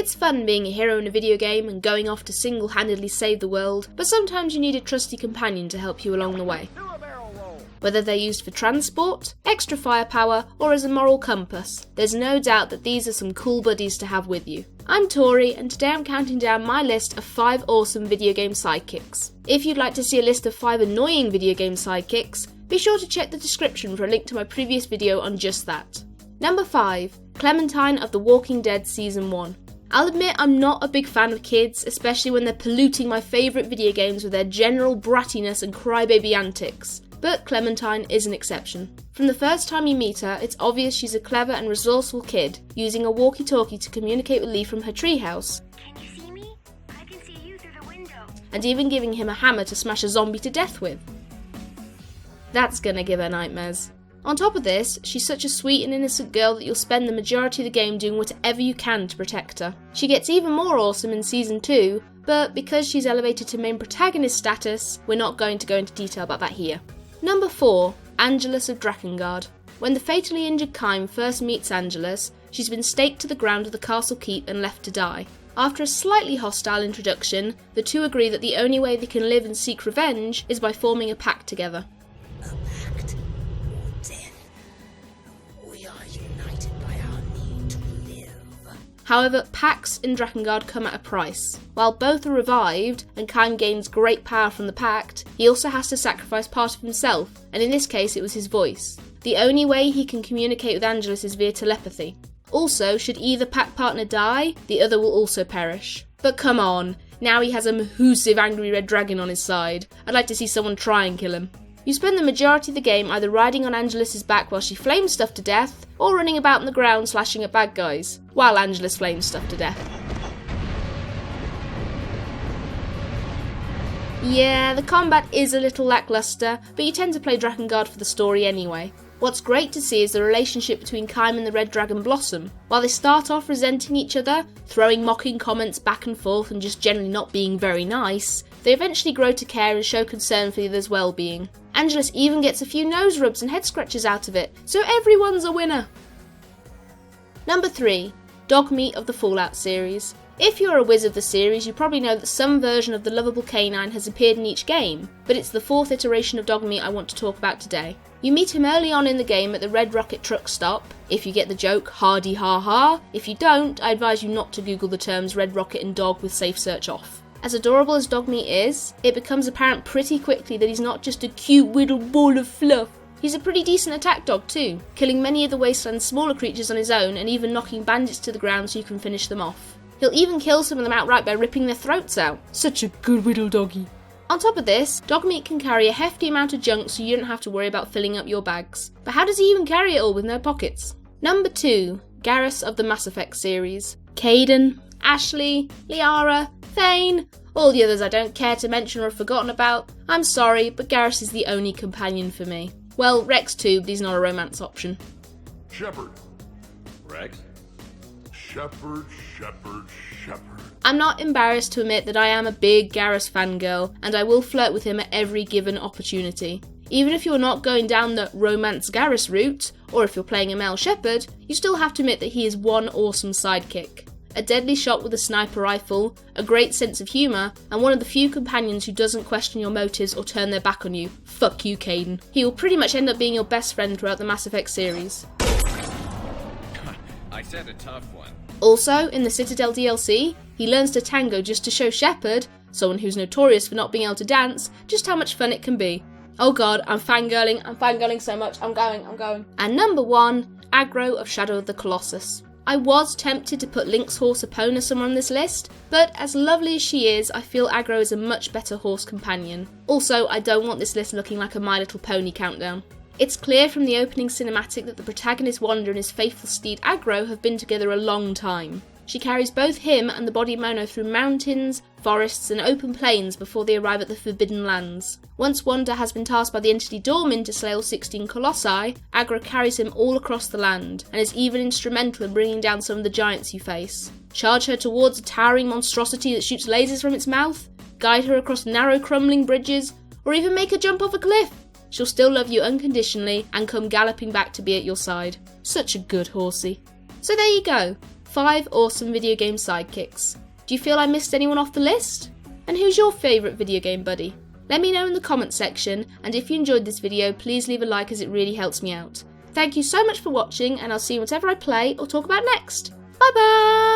It's fun being a hero in a video game and going off to single-handedly save the world, but sometimes you need a trusty companion to help you along the way. Whether they're used for transport, extra firepower, or as a moral compass, there's no doubt that these are some cool buddies to have with you. I'm Tori, and today I'm counting down my list of 5 awesome video game sidekicks. If you'd like to see a list of 5 annoying video game sidekicks, be sure to check the description for a link to my previous video on just that. Number 5. Clementine of The Walking Dead Season 1. I'll admit I'm not a big fan of kids, especially when they're polluting my favourite video games with their general brattiness and crybaby antics. But Clementine is an exception. From the first time you meet her, it's obvious she's a clever and resourceful kid, using a walkie-talkie to communicate with Lee from her treehouse. Can you see me? I can see you through the window. And even giving him a hammer to smash a zombie to death with. That's gonna give her nightmares. On top of this, she's such a sweet and innocent girl that you'll spend the majority of the game doing whatever you can to protect her. She gets even more awesome in Season 2, but because she's elevated to main protagonist status, we're not going to go into detail about that here. Number 4. Angelus of Drakengard. When the fatally injured Kime first meets Angelus, she's been staked to the ground of the castle keep and left to die. After a slightly hostile introduction, the two agree that the only way they can live and seek revenge is by forming a pact together. A pact or death. We are united by our need to live. However, pacts in Drakengard come at a price. While both are revived, and Kime gains great power from the pact, he also has to sacrifice part of himself, and in this case it was his voice. The only way he can communicate with Angelus is via telepathy. Also, should either pact partner die, the other will also perish. But come on, now he has a mahoosive angry red dragon on his side. I'd like to see someone try and kill him. You spend the majority of the game either riding on Angelus's back while she flames stuff to death, or running about on the ground slashing at bad guys, while Angelus flames stuff to death. Yeah, the combat is a little lackluster, but you tend to play Drakengard for the story anyway. What's great to see is the relationship between Kime and the Red Dragon blossom. While they start off resenting each other, throwing mocking comments back and forth and just generally not being very nice, they eventually grow to care and show concern for the other's well-being. Angelus even gets a few nose rubs and head scratches out of it, so everyone's a winner! Number 3. Dogmeat of the Fallout series. If you're a whiz of the series, you probably know that some version of the lovable canine has appeared in each game, but it's the 4th iteration of Dogmeat I want to talk about today. You meet him early on in the game at the Red Rocket truck stop. If you get the joke, hardy ha ha. If you don't, I advise you not to Google the terms Red Rocket and dog with SafeSearch off. As adorable as Dogmeat is, it becomes apparent pretty quickly that he's not just a cute little ball of fluff. He's a pretty decent attack dog too, killing many of the Wasteland's smaller creatures on his own and even knocking bandits to the ground so you can finish them off. He'll even kill some of them outright by ripping their throats out. Such a good little doggy. On top of this, Dogmeat can carry a hefty amount of junk so you don't have to worry about filling up your bags. But how does he even carry it all with no pockets? Number 2. Garrus of the Mass Effect series. Kaidan, Ashley, Liara, Thane, all the others I don't care to mention or have forgotten about. I'm sorry, but Garrus is the only companion for me. Well, Rex too, but he's not a romance option. Shepard. Rex? Shepard. I'm not embarrassed to admit that I am a big Garrus fangirl, and I will flirt with him at every given opportunity. Even if you're not going down the romance Garrus route, or if you're playing a male Shepard, you still have to admit that he is one awesome sidekick. A deadly shot with a sniper rifle, a great sense of humour, and one of the few companions who doesn't question your motives or turn their back on you. Fuck you, Kaidan. He will pretty much end up being your best friend throughout the Mass Effect series. I said a tough one. Also, in the Citadel DLC, he learns to tango just to show Shepard, someone who's notorious for not being able to dance, just how much fun it can be. Oh god, I'm fangirling so much, I'm going. And number 1, Aggro of Shadow of the Colossus. I was tempted to put Link's horse Epona somewhere on this list, but as lovely as she is, I feel Aggro is a much better horse companion. Also, I don't want this list looking like a My Little Pony countdown. It's clear from the opening cinematic that the protagonist Wander and his faithful steed Aggro have been together a long time. She carries both him and the body Mono through mountains, forests and open plains before they arrive at the Forbidden Lands. Once Wander has been tasked by the entity Dormin to slay all 16 Colossi, Aggro carries him all across the land, and is even instrumental in bringing down some of the giants you face. Charge her towards a towering monstrosity that shoots lasers from its mouth, guide her across narrow crumbling bridges, or even make her jump off a cliff. She'll still love you unconditionally and come galloping back to be at your side. Such a good horsey. So there you go. 5 awesome video game sidekicks. Do you feel I missed anyone off the list? And who's your favourite video game buddy? Let me know in the comments section, and if you enjoyed this video, please leave a like as it really helps me out. Thank you so much for watching, and I'll see you whatever I play or talk about next. Bye bye!